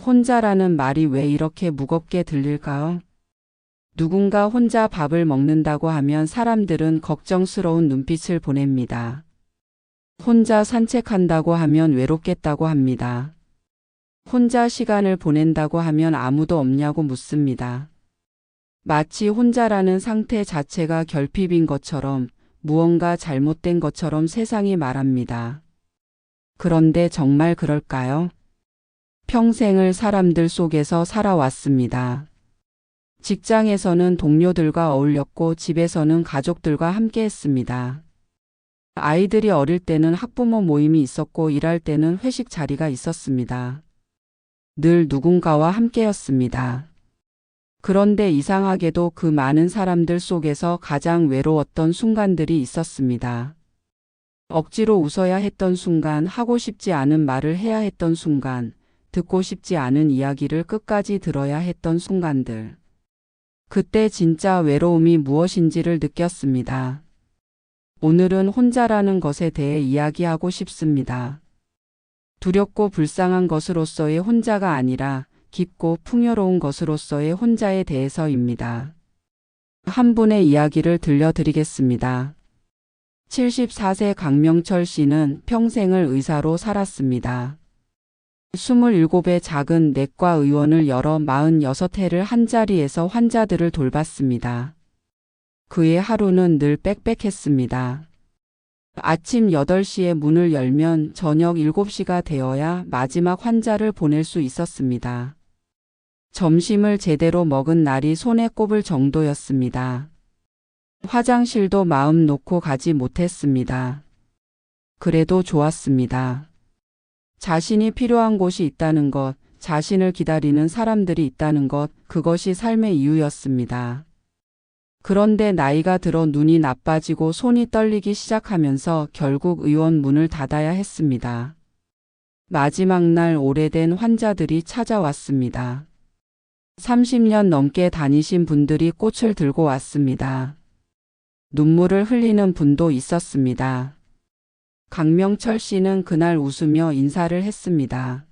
혼자라는 말이 왜 이렇게 무겁게 들릴까요? 누군가 혼자 밥을 먹는다고 하면 사람들은 걱정스러운 눈빛을 보냅니다. 혼자 산책한다고 하면 외롭겠다고 합니다. 혼자 시간을 보낸다고 하면 아무도 없냐고 묻습니다. 마치 혼자라는 상태 자체가 결핍인 것처럼, 무언가 잘못된 것처럼 세상이 말합니다. 그런데 정말 그럴까요? 평생을 사람들 속에서 살아왔습니다. 직장에서는 동료들과 어울렸고 집에서는 가족들과 함께 했습니다. 아이들이 어릴 때는 학부모 모임이 있었고 일할 때는 회식 자리가 있었습니다. 늘 누군가와 함께였습니다. 그런데 이상하게도 그 많은 사람들 속에서 가장 외로웠던 순간들이 있었습니다. 억지로 웃어야 했던 순간, 하고 싶지 않은 말을 해야 했던 순간, 듣고 싶지 않은 이야기를 끝까지 들어야 했던 순간들. 그때 진짜 외로움이 무엇인지를 느꼈습니다. 오늘은 혼자라는 것에 대해 이야기하고 싶습니다. 두렵고 불쌍한 것으로서의 혼자가 아니라 깊고 풍요로운 것으로서의 혼자에 대해서입니다. 한 분의 이야기를 들려드리겠습니다. 74세 강명철 씨는 평생을 의사로 살았습니다. 27의 작은 내과 의원을 열어 46회를 한자리에서 환자들을 돌봤습니다. 그의 하루는 늘 빽빽했습니다. 아침 8시에 문을 열면 저녁 7시가 되어야 마지막 환자를 보낼 수 있었습니다. 점심을 제대로 먹은 날이 손에 꼽을 정도였습니다. 화장실도 마음 놓고 가지 못했습니다. 그래도 좋았습니다. 자신이 필요한 곳이 있다는 것, 자신을 기다리는 사람들이 있다는 것, 그것이 삶의 이유였습니다. 그런데 나이가 들어 눈이 나빠지고 손이 떨리기 시작하면서 결국 의원 문을 닫아야 했습니다. 마지막 날 오래된 환자들이 찾아왔습니다. 30년 넘게 다니신 분들이 꽃을 들고 왔습니다. 눈물을 흘리는 분도 있었습니다. 강명철 씨는 그날 웃으며 인사를 했습니다.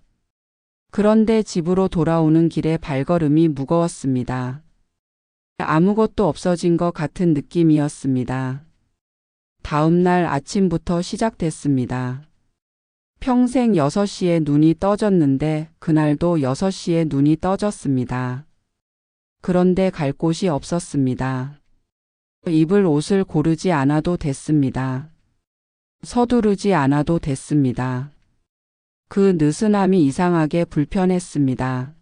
그런데 집으로 돌아오는 길에 발걸음이 무거웠습니다. 아무것도 없어진 것 같은 느낌이었습니다. 다음 날 아침부터 시작됐습니다. 평생 6시에 눈이 떠졌는데 그날도 6시에 눈이 떠졌습니다. 그런데 갈 곳이 없었습니다. 입을 옷을 고르지 않아도 됐습니다. 서두르지 않아도 됐습니다. 그 느슨함이 이상하게 불편했습니다.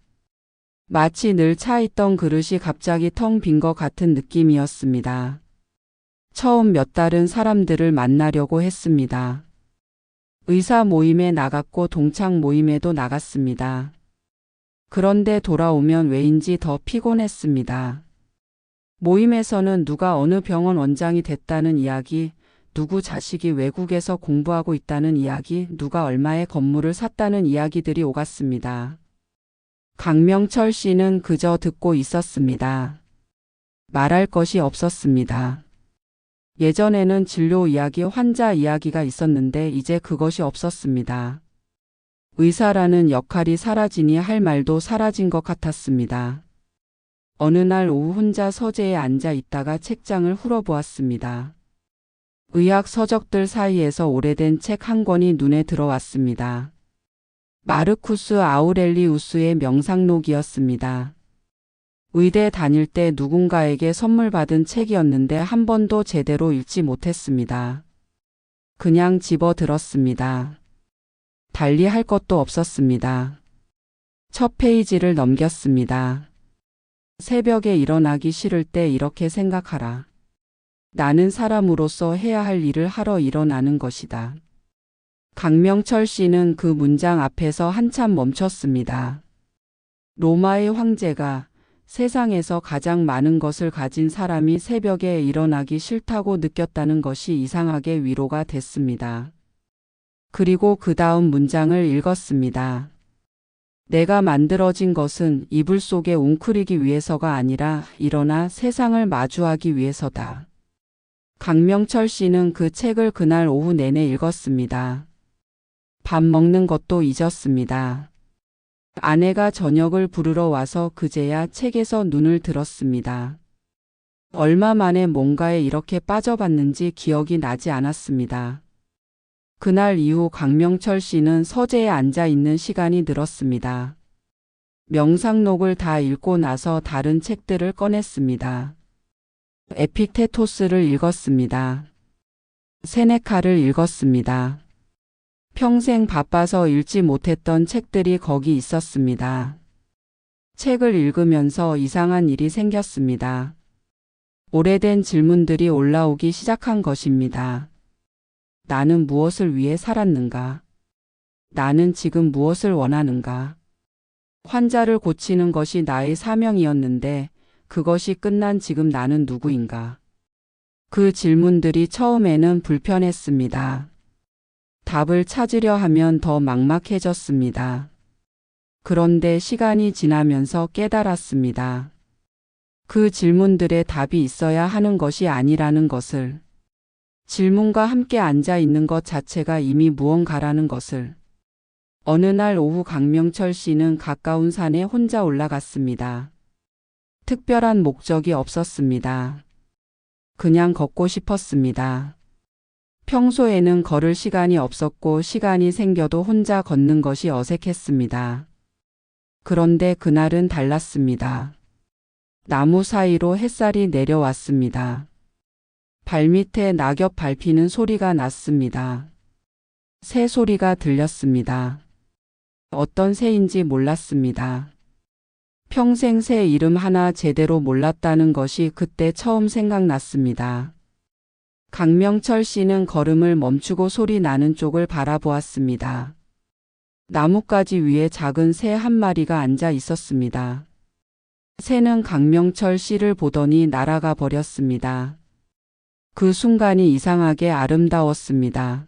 마치 늘 차 있던 그릇이 갑자기 텅 빈 것 같은 느낌이었습니다. 처음 몇 달은 사람들을 만나려고 했습니다. 의사 모임에 나갔고 동창 모임에도 나갔습니다. 그런데 돌아오면 왜인지 더 피곤했습니다. 모임에서는 누가 어느 병원 원장이 됐다는 이야기, 누구 자식이 외국에서 공부하고 있다는 이야기, 누가 얼마의 건물을 샀다는 이야기들이 오갔습니다. 강명철 씨는 그저 듣고 있었습니다. 말할 것이 없었습니다. 예전에는 진료 이야기, 환자 이야기가 있었는데 이제 그것이 없었습니다. 의사라는 역할이 사라지니 할 말도 사라진 것 같았습니다. 어느 날 오후 혼자 서재에 앉아 있다가 책장을 훑어보았습니다. 의학 서적들 사이에서 오래된 책 한 권이 눈에 들어왔습니다. 마르쿠스 아우렐리우스의 명상록이었습니다. 의대 다닐 때 누군가에게 선물 받은 책이었는데 한 번도 제대로 읽지 못했습니다. 그냥 집어들었습니다. 달리 할 것도 없었습니다. 첫 페이지를 넘겼습니다. 새벽에 일어나기 싫을 때 이렇게 생각하라. 나는 사람으로서 해야 할 일을 하러 일어나는 것이다. 강명철 씨는 그 문장 앞에서 한참 멈췄습니다. 로마의 황제가 세상에서 가장 많은 것을 가진 사람이 새벽에 일어나기 싫다고 느꼈다는 것이 이상하게 위로가 됐습니다. 그리고 그 다음 문장을 읽었습니다. 내가 만들어진 것은 이불 속에 웅크리기 위해서가 아니라 일어나 세상을 마주하기 위해서다. 강명철 씨는 그 책을 그날 오후 내내 읽었습니다. 밥 먹는 것도 잊었습니다. 아내가 저녁을 부르러 와서 그제야 책에서 눈을 들었습니다. 얼마 만에 뭔가에 이렇게 빠져봤는지 기억이 나지 않았습니다. 그날 이후 강명철 씨는 서재에 앉아 있는 시간이 늘었습니다. 명상록을 다 읽고 나서 다른 책들을 꺼냈습니다. 에픽테토스를 읽었습니다. 세네카를 읽었습니다. 평생 바빠서 읽지 못했던 책들이 거기 있었습니다. 책을 읽으면서 이상한 일이 생겼습니다. 오래된 질문들이 올라오기 시작한 것입니다. 나는 무엇을 위해 살았는가? 나는 지금 무엇을 원하는가? 환자를 고치는 것이 나의 사명이었는데 그것이 끝난 지금 나는 누구인가? 그 질문들이 처음에는 불편했습니다. 답을 찾으려 하면 더 막막해졌습니다. 그런데 시간이 지나면서 깨달았습니다. 그 질문들의 답이 있어야 하는 것이 아니라는 것을, 질문과 함께 앉아 있는 것 자체가 이미 무언가라는 것을. 어느 날 오후 강명철 씨는 가까운 산에 혼자 올라갔습니다. 특별한 목적이 없었습니다. 그냥 걷고 싶었습니다. 평소에는 걸을 시간이 없었고 시간이 생겨도 혼자 걷는 것이 어색했습니다. 그런데 그날은 달랐습니다. 나무 사이로 햇살이 내려왔습니다. 발밑에 낙엽 밟히는 소리가 났습니다. 새 소리가 들렸습니다. 어떤 새인지 몰랐습니다. 평생 새 이름 하나 제대로 몰랐다는 것이 그때 처음 생각났습니다. 강명철 씨는 걸음을 멈추고 소리 나는 쪽을 바라보았습니다. 나뭇가지 위에 작은 새 한 마리가 앉아 있었습니다. 새는 강명철 씨를 보더니 날아가 버렸습니다. 그 순간이 이상하게 아름다웠습니다.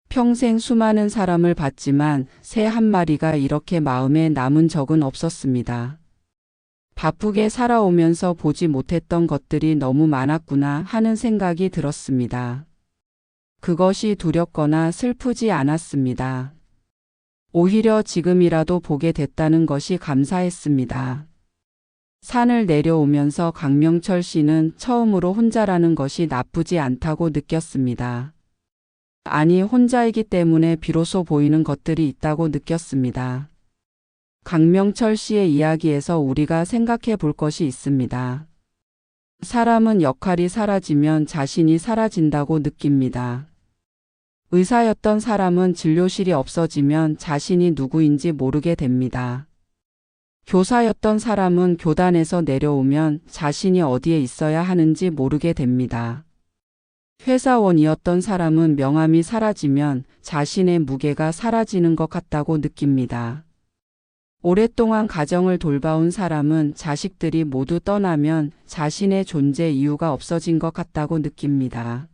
평생 수많은 사람을 봤지만 새 한 마리가 이렇게 마음에 남은 적은 없었습니다. 바쁘게 살아오면서 보지 못했던 것들이 너무 많았구나 하는 생각이 들었습니다. 그것이 두렵거나 슬프지 않았습니다. 오히려 지금이라도 보게 됐다는 것이 감사했습니다. 산을 내려오면서 강명철 씨는 처음으로 혼자라는 것이 나쁘지 않다고 느꼈습니다. 아니, 혼자이기 때문에 비로소 보이는 것들이 있다고 느꼈습니다. 강명철 씨의 이야기에서 우리가 생각해 볼 것이 있습니다. 사람은 역할이 사라지면 자신이 사라진다고 느낍니다. 의사였던 사람은 진료실이 없어지면 자신이 누구인지 모르게 됩니다. 교사였던 사람은 교단에서 내려오면 자신이 어디에 있어야 하는지 모르게 됩니다. 회사원이었던 사람은 명함이 사라지면 자신의 무게가 사라지는 것 같다고 느낍니다. 오랫동안 가정을 돌봐온 사람은 자식들이 모두 떠나면 자신의 존재 이유가 없어진 것 같다고 느낍니다.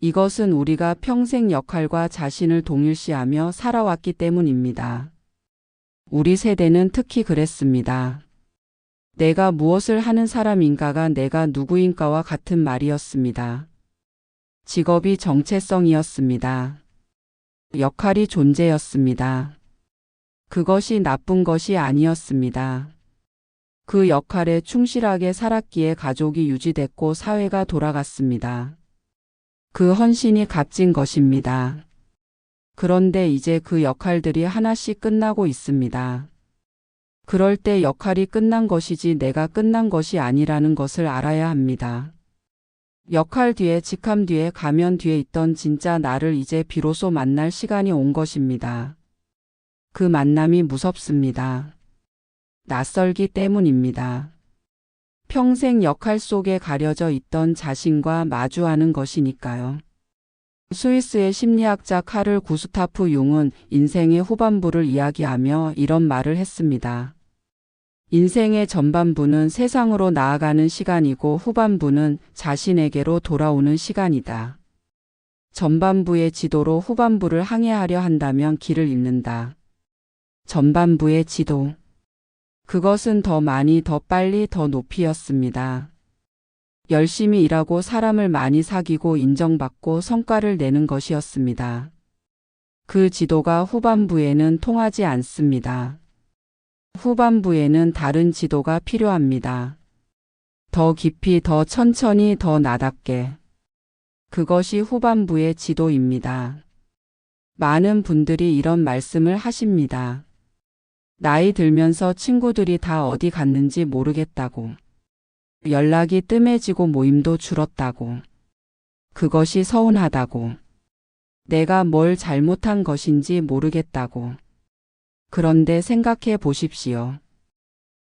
이것은 우리가 평생 역할과 자신을 동일시하며 살아왔기 때문입니다. 우리 세대는 특히 그랬습니다. 내가 무엇을 하는 사람인가가 내가 누구인가와 같은 말이었습니다. 직업이 정체성이었습니다. 역할이 존재였습니다. 그것이 나쁜 것이 아니었습니다. 그 역할에 충실하게 살았기에 가족이 유지됐고 사회가 돌아갔습니다. 그 헌신이 값진 것입니다. 그런데 이제 그 역할들이 하나씩 끝나고 있습니다. 그럴 때 역할이 끝난 것이지 내가 끝난 것이 아니라는 것을 알아야 합니다. 역할 뒤에 직함 뒤에 가면 뒤에 있던 진짜 나를 이제 비로소 만날 시간이 온 것입니다. 그 만남이 무섭습니다. 낯설기 때문입니다. 평생 역할 속에 가려져 있던 자신과 마주하는 것이니까요. 스위스의 심리학자 카를 구스타프 융은 인생의 후반부를 이야기하며 이런 말을 했습니다. 인생의 전반부는 세상으로 나아가는 시간이고 후반부는 자신에게로 돌아오는 시간이다. 전반부의 지도로 후반부를 항해하려 한다면 길을 잃는다. 전반부의 지도. 그것은 더 많이, 더 빨리, 더 높이였습니다. 열심히 일하고 사람을 많이 사귀고 인정받고 성과를 내는 것이었습니다. 그 지도가 후반부에는 통하지 않습니다. 후반부에는 다른 지도가 필요합니다. 더 깊이, 더 천천히, 더 나답게. 그것이 후반부의 지도입니다. 많은 분들이 이런 말씀을 하십니다. 나이 들면서 친구들이 다 어디 갔는지 모르겠다고. 연락이 뜸해지고 모임도 줄었다고. 그것이 서운하다고. 내가 뭘 잘못한 것인지 모르겠다고. 그런데 생각해 보십시오.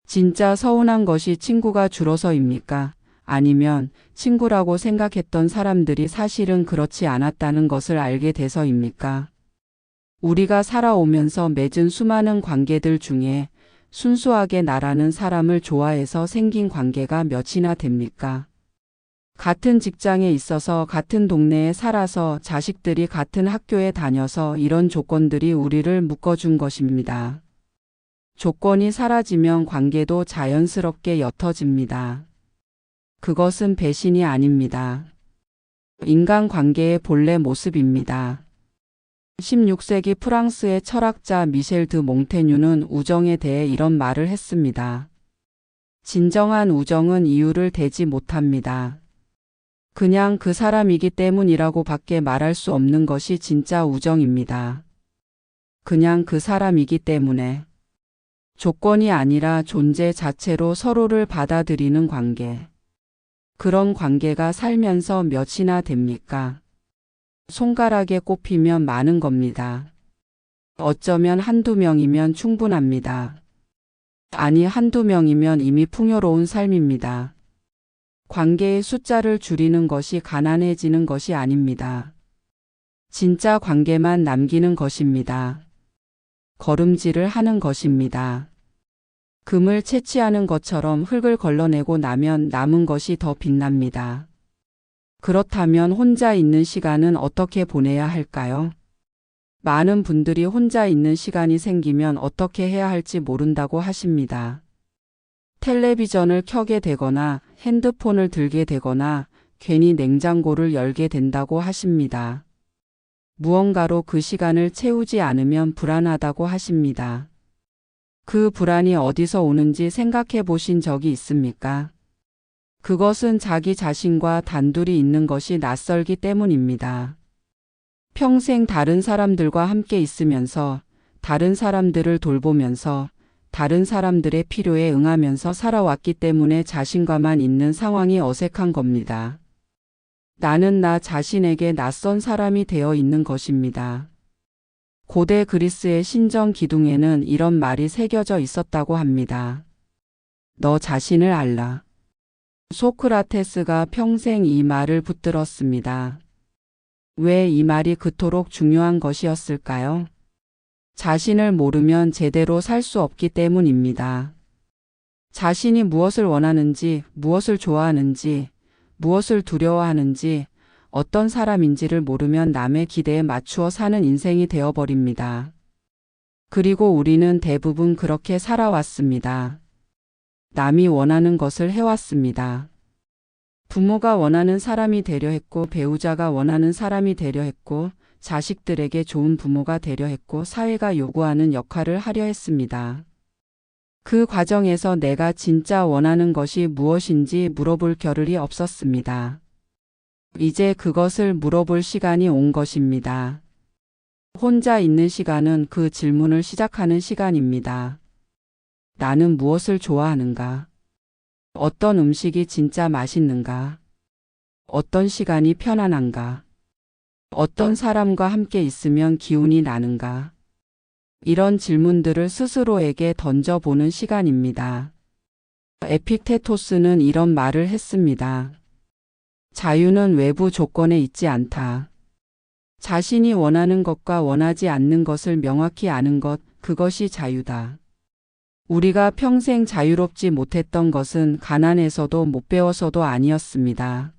진짜 서운한 것이 친구가 줄어서입니까? 아니면 친구라고 생각했던 사람들이 사실은 그렇지 않았다는 것을 알게 돼서입니까? 우리가 살아오면서 맺은 수많은 관계들 중에 순수하게 나라는 사람을 좋아해서 생긴 관계가 몇이나 됩니까? 같은 직장에 있어서 같은 동네에 살아서 자식들이 같은 학교에 다녀서 이런 조건들이 우리를 묶어준 것입니다. 조건이 사라지면 관계도 자연스럽게 옅어집니다. 그것은 배신이 아닙니다. 인간관계의 본래 모습입니다. 16세기 프랑스의 철학자 미셸 드 몽테뉴는 우정에 대해 이런 말을 했습니다. 진정한 우정은 이유를 대지 못합니다. 그냥 그 사람이기 때문이라고 밖에 말할 수 없는 것이 진짜 우정입니다. 그냥 그 사람이기 때문에. 조건이 아니라 존재 자체로 서로를 받아들이는 관계. 그런 관계가 살면서 몇이나 됩니까? 손가락에 꼽히면 많은 겁니다. 어쩌면 한두 명이면 충분합니다. 아니, 한두 명이면 이미 풍요로운 삶입니다. 관계의 숫자를 줄이는 것이 가난해지는 것이 아닙니다. 진짜 관계만 남기는 것입니다. 걸음질을 하는 것입니다. 금을 채취하는 것처럼 흙을 걸러내고 나면 남은 것이 더 빛납니다. 그렇다면 혼자 있는 시간은 어떻게 보내야 할까요? 많은 분들이 혼자 있는 시간이 생기면 어떻게 해야 할지 모른다고 하십니다. 텔레비전을 켜게 되거나 핸드폰을 들게 되거나 괜히 냉장고를 열게 된다고 하십니다. 무언가로 그 시간을 채우지 않으면 불안하다고 하십니다. 그 불안이 어디서 오는지 생각해 보신 적이 있습니까? 그것은 자기 자신과 단둘이 있는 것이 낯설기 때문입니다. 평생 다른 사람들과 함께 있으면서 다른 사람들을 돌보면서 다른 사람들의 필요에 응하면서 살아왔기 때문에 자신과만 있는 상황이 어색한 겁니다. 나는 나 자신에게 낯선 사람이 되어 있는 것입니다. 고대 그리스의 신정 기둥에는 이런 말이 새겨져 있었다고 합니다. 너 자신을 알라. 소크라테스가 평생 이 말을 붙들었습니다. 왜 이 말이 그토록 중요한 것이었을까요? 자신을 모르면 제대로 살 수 없기 때문입니다. 자신이 무엇을 원하는지, 무엇을 좋아하는지, 무엇을 두려워하는지, 어떤 사람인지를 모르면 남의 기대에 맞추어 사는 인생이 되어버립니다. 그리고 우리는 대부분 그렇게 살아왔습니다. 남이 원하는 것을 해왔습니다. 부모가 원하는 사람이 되려 했고, 배우자가 원하는 사람이 되려 했고, 자식들에게 좋은 부모가 되려 했고, 사회가 요구하는 역할을 하려 했습니다. 그 과정에서 내가 진짜 원하는 것이 무엇인지 물어볼 겨를이 없었습니다. 이제 그것을 물어볼 시간이 온 것입니다. 혼자 있는 시간은 그 질문을 시작하는 시간입니다. 나는 무엇을 좋아하는가? 어떤 음식이 진짜 맛있는가? 어떤 시간이 편안한가? 어떤 사람과 함께 있으면 기운이 나는가? 이런 질문들을 스스로에게 던져보는 시간입니다. 에픽테토스는 이런 말을 했습니다. 자유는 외부 조건에 있지 않다. 자신이 원하는 것과 원하지 않는 것을 명확히 아는 것, 그것이 자유다. 우리가 평생 자유롭지 못했던 것은 가난해서도 못 배워서도 아니었습니다.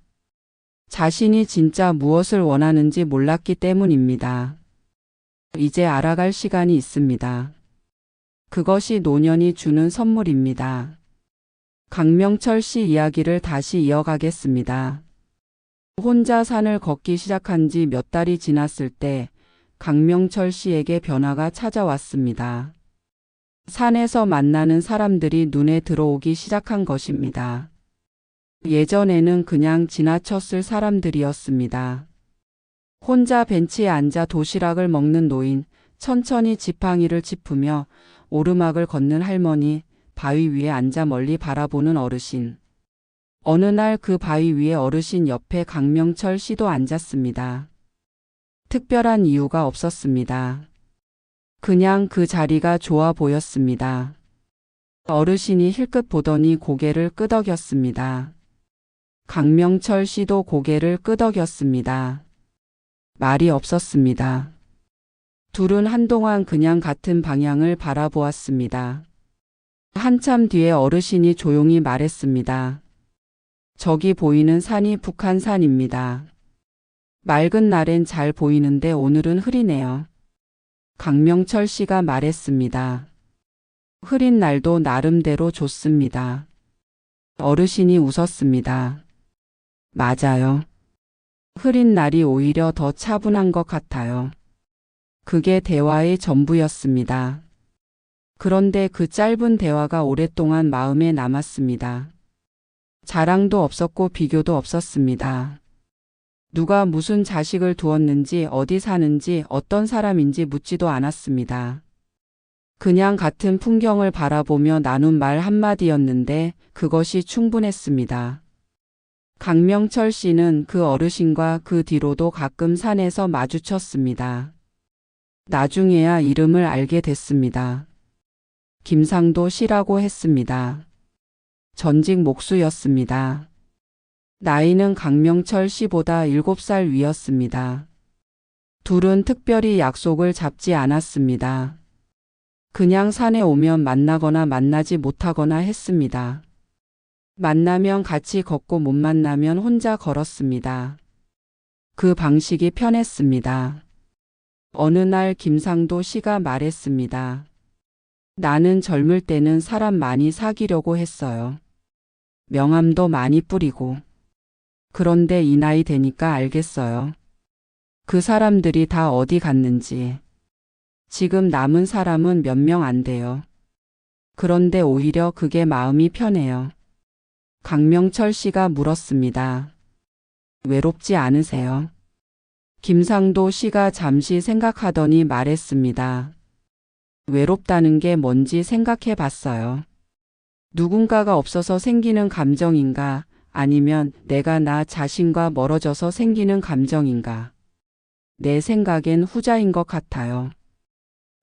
자신이 진짜 무엇을 원하는지 몰랐기 때문입니다. 이제 알아갈 시간이 있습니다. 그것이 노년이 주는 선물입니다. 강명철 씨 이야기를 다시 이어가겠습니다. 혼자 산을 걷기 시작한 지 몇 달이 지났을 때 강명철 씨에게 변화가 찾아왔습니다. 산에서 만나는 사람들이 눈에 들어오기 시작한 것입니다. 예전에는 그냥 지나쳤을 사람들이었습니다. 혼자 벤치에 앉아 도시락을 먹는 노인, 천천히 지팡이를 짚으며 오르막을 걷는 할머니, 바위 위에 앉아 멀리 바라보는 어르신. 어느 날 그 바위 위에 어르신 옆에 강명철 씨도 앉았습니다. 특별한 이유가 없었습니다. 그냥 그 자리가 좋아 보였습니다. 어르신이 힐끗 보더니 고개를 끄덕였습니다. 강명철 씨도 고개를 끄덕였습니다. 말이 없었습니다. 둘은 한동안 그냥 같은 방향을 바라보았습니다. 한참 뒤에 어르신이 조용히 말했습니다. 저기 보이는 산이 북한산입니다. 맑은 날엔 잘 보이는데 오늘은 흐리네요. 강명철 씨가 말했습니다. 흐린 날도 나름대로 좋습니다. 어르신이 웃었습니다. 맞아요. 흐린 날이 오히려 더 차분한 것 같아요. 그게 대화의 전부였습니다. 그런데 그 짧은 대화가 오랫동안 마음에 남았습니다. 자랑도 없었고 비교도 없었습니다. 누가 무슨 자식을 두었는지 어디 사는지 어떤 사람인지 묻지도 않았습니다. 그냥 같은 풍경을 바라보며 나눈 말 한마디였는데 그것이 충분했습니다. 강명철 씨는 그 어르신과 그 뒤로도 가끔 산에서 마주쳤습니다. 나중에야 이름을 알게 됐습니다. 김상도 씨라고 했습니다. 전직 목수였습니다. 나이는 강명철 씨보다 7살 위였습니다. 둘은 특별히 약속을 잡지 않았습니다. 그냥 산에 오면 만나거나 만나지 못하거나 했습니다. 만나면 같이 걷고 못 만나면 혼자 걸었습니다. 그 방식이 편했습니다. 어느 날 김상도 씨가 말했습니다. 나는 젊을 때는 사람 많이 사귀려고 했어요. 명함도 많이 뿌리고. 그런데 이 나이 되니까 알겠어요. 그 사람들이 다 어디 갔는지. 지금 남은 사람은 몇 명 안 돼요. 그런데 오히려 그게 마음이 편해요. 강명철 씨가 물었습니다. 외롭지 않으세요? 김상도 씨가 잠시 생각하더니 말했습니다. 외롭다는 게 뭔지 생각해 봤어요. 누군가가 없어서 생기는 감정인가, 아니면 내가 나 자신과 멀어져서 생기는 감정인가. 내 생각엔 후자인 것 같아요.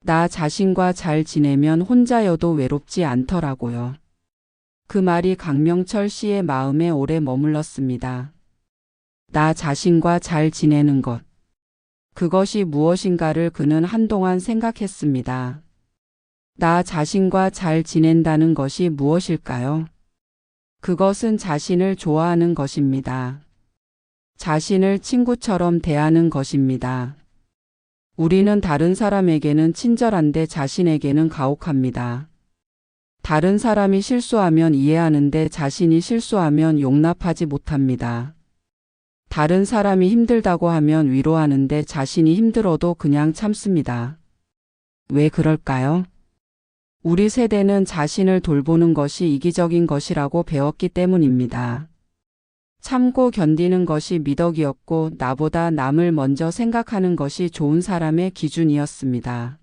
나 자신과 잘 지내면 혼자여도 외롭지 않더라고요. 그 말이 강명철 씨의 마음에 오래 머물렀습니다. 나 자신과 잘 지내는 것. 그것이 무엇인가를 그는 한동안 생각했습니다. 나 자신과 잘 지낸다는 것이 무엇일까요? 그것은 자신을 좋아하는 것입니다. 자신을 친구처럼 대하는 것입니다. 우리는 다른 사람에게는 친절한데 자신에게는 가혹합니다. 다른 사람이 실수하면 이해하는데 자신이 실수하면 용납하지 못합니다. 다른 사람이 힘들다고 하면 위로하는데 자신이 힘들어도 그냥 참습니다. 왜 그럴까요? 우리 세대는 자신을 돌보는 것이 이기적인 것이라고 배웠기 때문입니다. 참고 견디는 것이 미덕이었고 나보다 남을 먼저 생각하는 것이 좋은 사람의 기준이었습니다.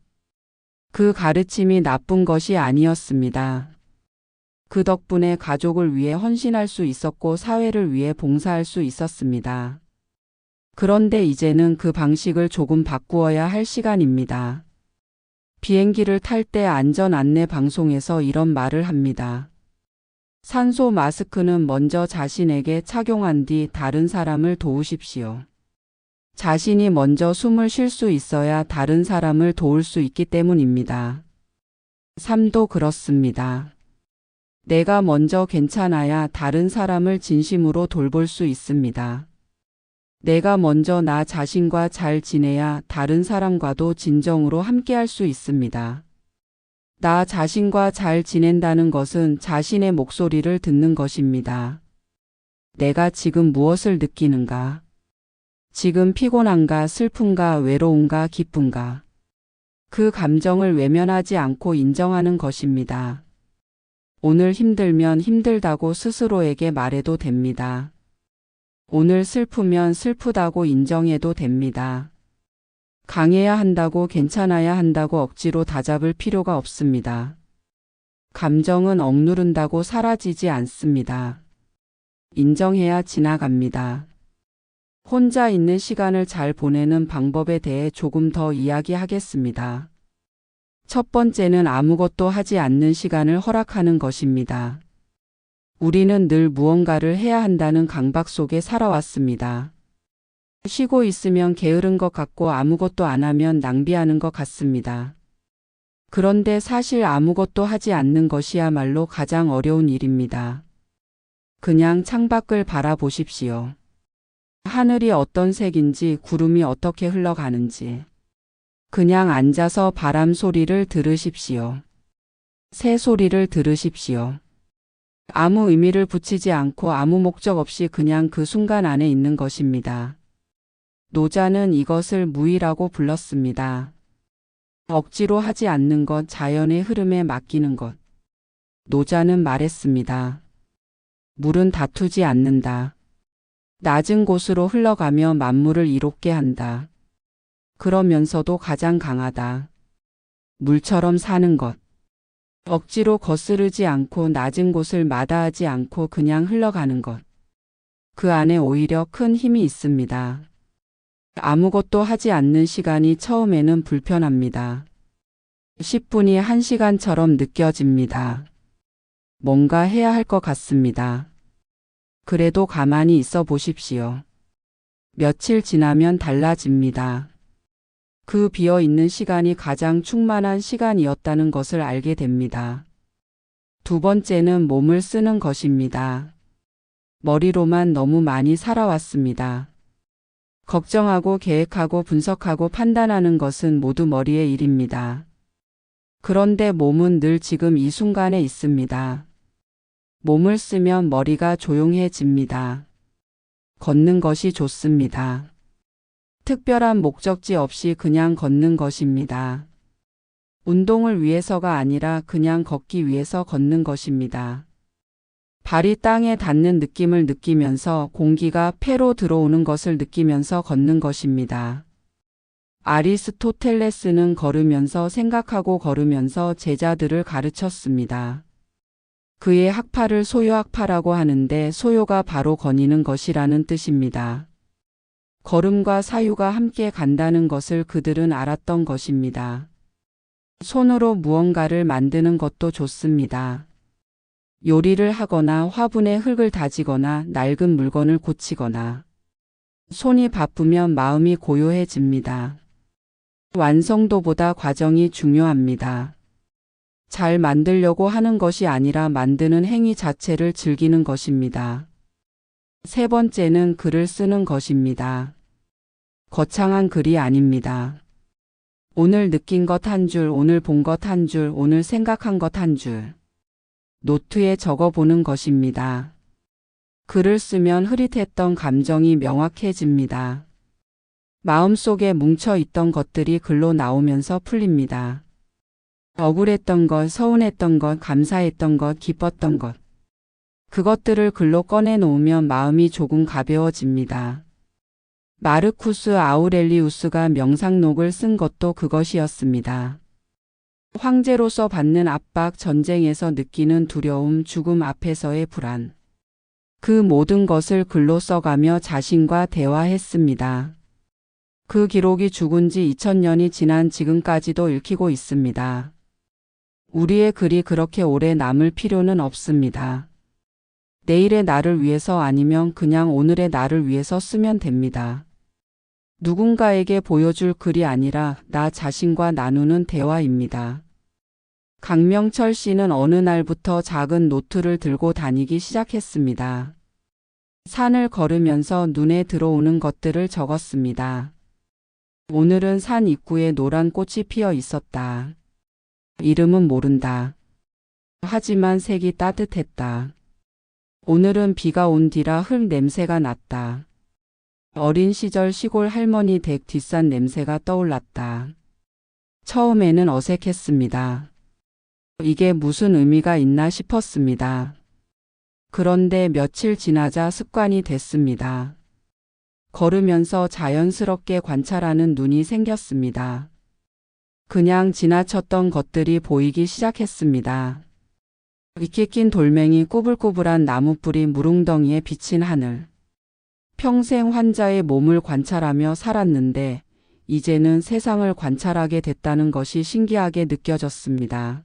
그 가르침이 나쁜 것이 아니었습니다. 그 덕분에 가족을 위해 헌신할 수 있었고 사회를 위해 봉사할 수 있었습니다. 그런데 이제는 그 방식을 조금 바꾸어야 할 시간입니다. 비행기를 탈 때 안전 안내 방송에서 이런 말을 합니다. 산소 마스크는 먼저 자신에게 착용한 뒤 다른 사람을 도우십시오. 자신이 먼저 숨을 쉴 수 있어야 다른 사람을 도울 수 있기 때문입니다. 삶도 그렇습니다. 내가 먼저 괜찮아야 다른 사람을 진심으로 돌볼 수 있습니다. 내가 먼저 나 자신과 잘 지내야 다른 사람과도 진정으로 함께할 수 있습니다. 나 자신과 잘 지낸다는 것은 자신의 목소리를 듣는 것입니다. 내가 지금 무엇을 느끼는가? 지금 피곤한가, 슬픈가, 외로운가, 기쁜가? 그 감정을 외면하지 않고 인정하는 것입니다. 오늘 힘들면 힘들다고 스스로에게 말해도 됩니다. 오늘 슬프면 슬프다고 인정해도 됩니다. 강해야 한다고 괜찮아야 한다고 억지로 다잡을 필요가 없습니다. 감정은 억누른다고 사라지지 않습니다. 인정해야 지나갑니다. 혼자 있는 시간을 잘 보내는 방법에 대해 조금 더 이야기하겠습니다. 첫 번째는 아무것도 하지 않는 시간을 허락하는 것입니다. 우리는 늘 무언가를 해야 한다는 강박 속에 살아왔습니다. 쉬고 있으면 게으른 것 같고 아무것도 안 하면 낭비하는 것 같습니다. 그런데 사실 아무것도 하지 않는 것이야말로 가장 어려운 일입니다. 그냥 창밖을 바라보십시오. 하늘이 어떤 색인지 구름이 어떻게 흘러가는지. 그냥 앉아서 바람 소리를 들으십시오. 새 소리를 들으십시오. 아무 의미를 붙이지 않고 아무 목적 없이 그냥 그 순간 안에 있는 것입니다. 노자는 이것을 무의라고 불렀습니다. 억지로 하지 않는 것, 자연의 흐름에 맡기는 것. 노자는 말했습니다. 물은 다투지 않는다. 낮은 곳으로 흘러가며 만물을 이롭게 한다. 그러면서도 가장 강하다. 물처럼 사는 것. 억지로 거스르지 않고 낮은 곳을 마다하지 않고 그냥 흘러가는 것. 그 안에 오히려 큰 힘이 있습니다. 아무것도 하지 않는 시간이 처음에는 불편합니다. 10분이 1시간처럼 느껴집니다. 뭔가 해야 할 것 같습니다. 그래도 가만히 있어 보십시오. 며칠 지나면 달라집니다. 그 비어있는 시간이 가장 충만한 시간이었다는 것을 알게 됩니다. 두 번째는 몸을 쓰는 것입니다. 머리로만 너무 많이 살아왔습니다. 걱정하고 계획하고 분석하고 판단하는 것은 모두 머리의 일입니다. 그런데 몸은 늘 지금 이 순간에 있습니다. 몸을 쓰면 머리가 조용해집니다. 걷는 것이 좋습니다. 특별한 목적지 없이 그냥 걷는 것입니다. 운동을 위해서가 아니라 그냥 걷기 위해서 걷는 것입니다. 발이 땅에 닿는 느낌을 느끼면서 공기가 폐로 들어오는 것을 느끼면서 걷는 것입니다. 아리스토텔레스는 걸으면서 생각하고 걸으면서 제자들을 가르쳤습니다. 그의 학파를 소요학파라고 하는데 소요가 바로 거니는 것이라는 뜻입니다. 걸음과 사유가 함께 간다는 것을 그들은 알았던 것입니다. 손으로 무언가를 만드는 것도 좋습니다. 요리를 하거나 화분에 흙을 다지거나 낡은 물건을 고치거나 손이 바쁘면 마음이 고요해집니다. 완성도보다 과정이 중요합니다. 잘 만들려고 하는 것이 아니라 만드는 행위 자체를 즐기는 것입니다. 세 번째는 글을 쓰는 것입니다. 거창한 글이 아닙니다. 오늘 느낀 것 한 줄, 오늘 본 것 한 줄, 오늘 생각한 것 한 줄. 노트에 적어보는 것입니다. 글을 쓰면 흐릿했던 감정이 명확해집니다. 마음속에 뭉쳐있던 것들이 글로 나오면서 풀립니다. 억울했던 것, 서운했던 것, 감사했던 것, 기뻤던 것. 그것들을 글로 꺼내놓으면 마음이 조금 가벼워집니다. 마르쿠스 아우렐리우스가 명상록을 쓴 것도 그것이었습니다. 황제로서 받는 압박, 전쟁에서 느끼는 두려움, 죽음 앞에서의 불안. 그 모든 것을 글로 써가며 자신과 대화했습니다. 그 기록이 죽은 지 2000년이 지난 지금까지도 읽히고 있습니다. 우리의 글이 그렇게 오래 남을 필요는 없습니다. 내일의 나를 위해서 아니면 그냥 오늘의 나를 위해서 쓰면 됩니다. 누군가에게 보여줄 글이 아니라 나 자신과 나누는 대화입니다. 강명철 씨는 어느 날부터 작은 노트를 들고 다니기 시작했습니다. 산을 걸으면서 눈에 들어오는 것들을 적었습니다. 오늘은 산 입구에 노란 꽃이 피어 있었다. 이름은 모른다. 하지만 색이 따뜻했다. 오늘은 비가 온 뒤라 흙 냄새가 났다. 어린 시절 시골 할머니 댁 뒷산 냄새가 떠올랐다. 처음에는 어색했습니다. 이게 무슨 의미가 있나 싶었습니다. 그런데 며칠 지나자 습관이 됐습니다. 걸으면서 자연스럽게 관찰하는 눈이 생겼습니다. 그냥 지나쳤던 것들이 보이기 시작했습니다. 이끼 낀 돌멩이, 꾸불꾸불한 나무뿌리, 무릉덩이에 비친 하늘. 평생 환자의 몸을 관찰하며 살았는데 이제는 세상을 관찰하게 됐다는 것이 신기하게 느껴졌습니다.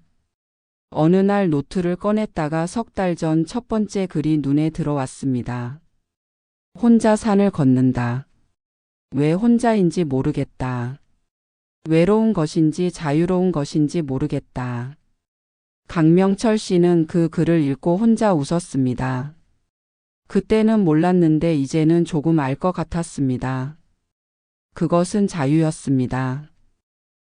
어느 날 노트를 꺼냈다가 석 달 전 첫 번째 글이 눈에 들어왔습니다. 혼자 산을 걷는다. 왜 혼자인지 모르겠다. 외로운 것인지 자유로운 것인지 모르겠다. 강명철 씨는 그 글을 읽고 혼자 웃었습니다. 그때는 몰랐는데 이제는 조금 알 것 같았습니다. 그것은 자유였습니다.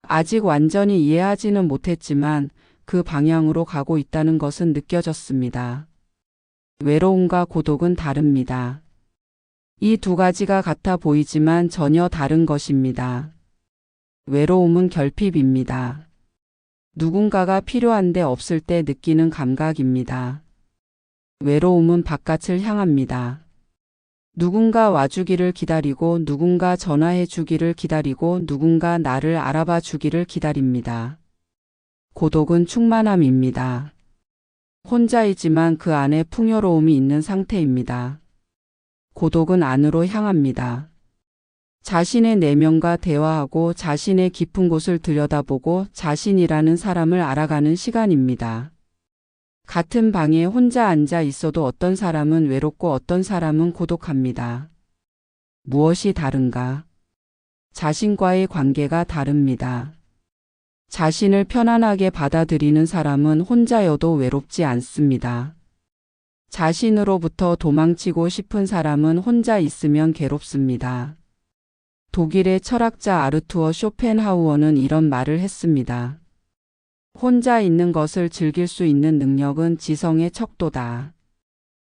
아직 완전히 이해하지는 못했지만 그 방향으로 가고 있다는 것은 느껴졌습니다. 외로움과 고독은 다릅니다. 이 두 가지가 같아 보이지만 전혀 다른 것입니다. 외로움은 결핍입니다. 누군가가 필요한데 없을 때 느끼는 감각입니다. 외로움은 바깥을 향합니다. 누군가 와주기를 기다리고 누군가 전화해 주기를 기다리고 누군가 나를 알아봐 주기를 기다립니다. 고독은 충만함입니다. 혼자이지만 그 안에 풍요로움이 있는 상태입니다. 고독은 안으로 향합니다. 자신의 내면과 대화하고 자신의 깊은 곳을 들여다보고 자신이라는 사람을 알아가는 시간입니다. 같은 방에 혼자 앉아 있어도 어떤 사람은 외롭고 어떤 사람은 고독합니다. 무엇이 다른가? 자신과의 관계가 다릅니다. 자신을 편안하게 받아들이는 사람은 혼자여도 외롭지 않습니다. 자신으로부터 도망치고 싶은 사람은 혼자 있으면 괴롭습니다. 독일의 철학자 아르투어 쇼펜하우어는 이런 말을 했습니다. 혼자 있는 것을 즐길 수 있는 능력은 지성의 척도다.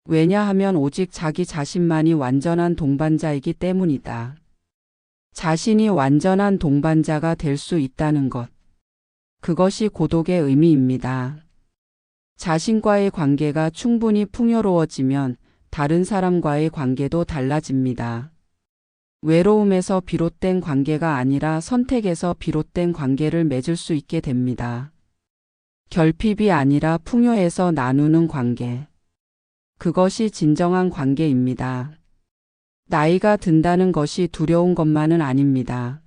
왜냐하면 오직 자기 자신만이 완전한 동반자이기 때문이다. 자신이 완전한 동반자가 될 수 있다는 것. 그것이 고독의 의미입니다. 자신과의 관계가 충분히 풍요로워지면 다른 사람과의 관계도 달라집니다. 외로움에서 비롯된 관계가 아니라 선택에서 비롯된 관계를 맺을 수 있게 됩니다. 결핍이 아니라 풍요에서 나누는 관계. 그것이 진정한 관계입니다. 나이가 든다는 것이 두려운 것만은 아닙니다.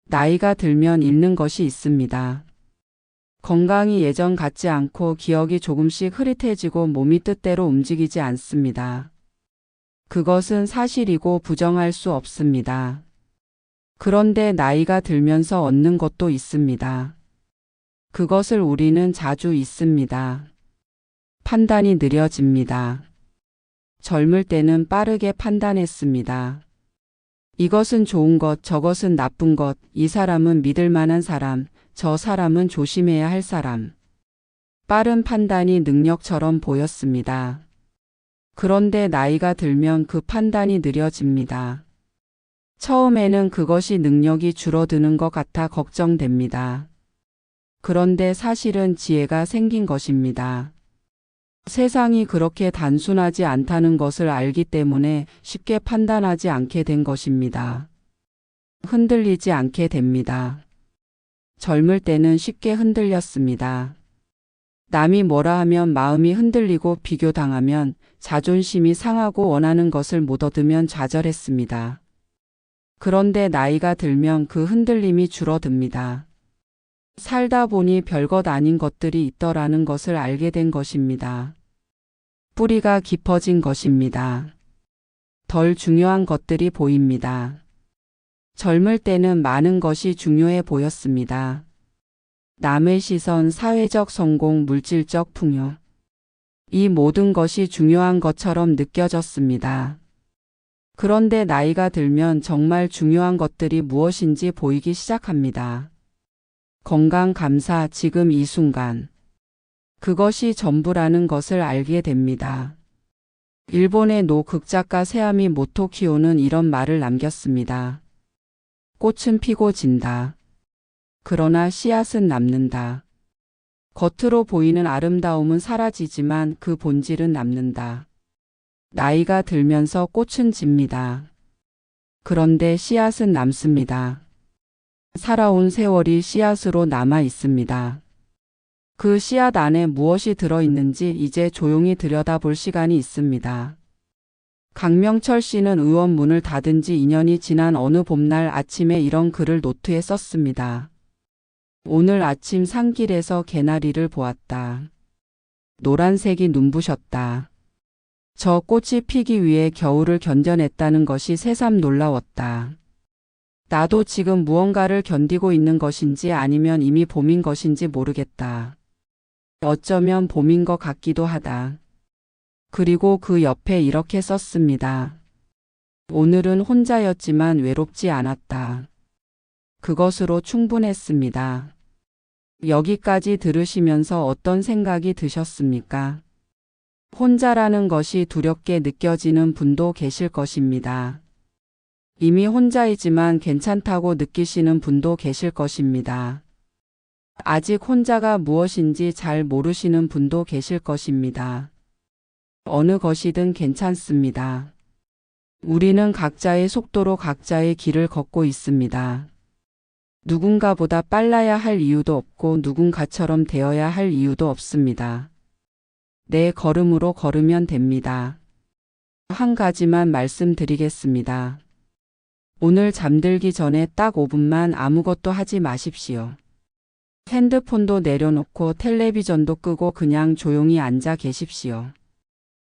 나이가 들면 잃는 것이 있습니다. 건강이 예전 같지 않고 기억이 조금씩 흐릿해지고 몸이 뜻대로 움직이지 않습니다. 그것은 사실이고 부정할 수 없습니다. 그런데 나이가 들면서 얻는 것도 있습니다. 그것을 우리는 자주 잊습니다. 판단이 느려집니다. 젊을 때는 빠르게 판단했습니다. 이것은 좋은 것, 저것은 나쁜 것, 이 사람은 믿을 만한 사람, 저 사람은 조심해야 할 사람. 빠른 판단이 능력처럼 보였습니다. 그런데 나이가 들면 그 판단이 느려집니다. 처음에는 그것이 능력이 줄어드는 것 같아 걱정됩니다. 그런데 사실은 지혜가 생긴 것입니다. 세상이 그렇게 단순하지 않다는 것을 알기 때문에 쉽게 판단하지 않게 된 것입니다. 흔들리지 않게 됩니다. 젊을 때는 쉽게 흔들렸습니다. 남이 뭐라 하면 마음이 흔들리고 비교당하면 자존심이 상하고 원하는 것을 못 얻으면 좌절했습니다. 그런데 나이가 들면 그 흔들림이 줄어듭니다. 살다 보니 별것 아닌 것들이 있더라는 것을 알게 된 것입니다. 뿌리가 깊어진 것입니다. 덜 중요한 것들이 보입니다. 젊을 때는 많은 것이 중요해 보였습니다. 남의 시선, 사회적 성공, 물질적 풍요. 이 모든 것이 중요한 것처럼 느껴졌습니다. 그런데 나이가 들면 정말 중요한 것들이 무엇인지 보이기 시작합니다. 건강, 감사, 지금 이 순간. 그것이 전부라는 것을 알게 됩니다. 일본의 노 극작가 세아미 모토키오는 이런 말을 남겼습니다. 꽃은 피고 진다. 그러나 씨앗은 남는다. 겉으로 보이는 아름다움은 사라지지만 그 본질은 남는다. 나이가 들면서 꽃은 집니다. 그런데 씨앗은 남습니다. 살아온 세월이 씨앗으로 남아 있습니다. 그 씨앗 안에 무엇이 들어있는지 이제 조용히 들여다볼 시간이 있습니다. 강명철 씨는 의원 문을 닫은 지 2년이 지난 어느 봄날 아침에 이런 글을 노트에 썼습니다. 오늘 아침 산길에서 개나리를 보았다. 노란색이 눈부셨다. 저 꽃이 피기 위해 겨울을 견뎌냈다는 것이 새삼 놀라웠다. 나도 지금 무언가를 견디고 있는 것인지 아니면 이미 봄인 것인지 모르겠다. 어쩌면 봄인 것 같기도 하다. 그리고 그 옆에 이렇게 썼습니다. 오늘은 혼자였지만 외롭지 않았다. 그것으로 충분했습니다. 여기까지 들으시면서 어떤 생각이 드셨습니까? 혼자라는 것이 두렵게 느껴지는 분도 계실 것입니다. 이미 혼자이지만 괜찮다고 느끼시는 분도 계실 것입니다. 아직 혼자가 무엇인지 잘 모르시는 분도 계실 것입니다. 어느 것이든 괜찮습니다. 우리는 각자의 속도로 각자의 길을 걷고 있습니다. 누군가보다 빨라야 할 이유도 없고 누군가처럼 되어야 할 이유도 없습니다. 내 걸음으로 걸으면 됩니다. 한 가지만 말씀드리겠습니다. 오늘 잠들기 전에 딱 5분만 아무것도 하지 마십시오. 핸드폰도 내려놓고 텔레비전도 끄고 그냥 조용히 앉아 계십시오.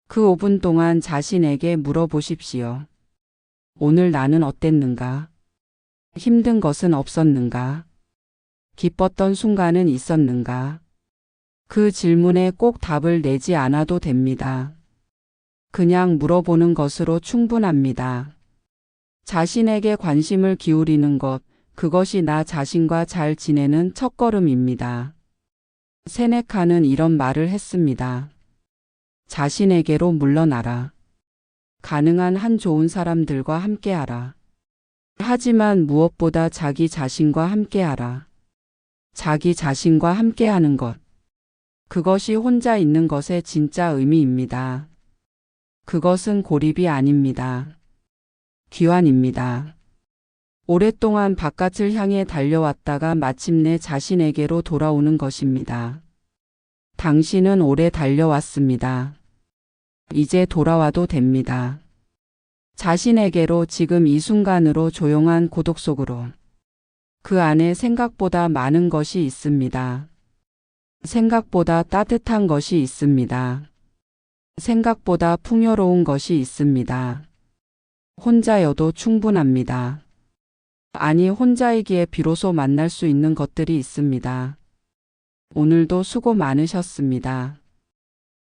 그 5분 동안 자신에게 물어보십시오. 오늘 나는 어땠는가? 힘든 것은 없었는가? 기뻤던 순간은 있었는가? 그 질문에 꼭 답을 내지 않아도 됩니다. 그냥 물어보는 것으로 충분합니다. 자신에게 관심을 기울이는 것, 그것이 나 자신과 잘 지내는 첫걸음입니다. 세네카는 이런 말을 했습니다. 자신에게로 물러나라. 가능한 한 좋은 사람들과 함께하라. 하지만 무엇보다 자기 자신과 함께하라. 자기 자신과 함께하는 것. 그것이 혼자 있는 것의 진짜 의미입니다. 그것은 고립이 아닙니다. 귀환입니다. 오랫동안 바깥을 향해 달려왔다가 마침내 자신에게로 돌아오는 것입니다. 당신은 오래 달려왔습니다. 이제 돌아와도 됩니다. 자신에게로 지금 이 순간으로 조용한 고독 속으로. 그 안에 생각보다 많은 것이 있습니다. 생각보다 따뜻한 것이 있습니다. 생각보다 풍요로운 것이 있습니다. 혼자여도 충분합니다. 아니, 혼자이기에 비로소 만날 수 있는 것들이 있습니다. 오늘도 수고 많으셨습니다.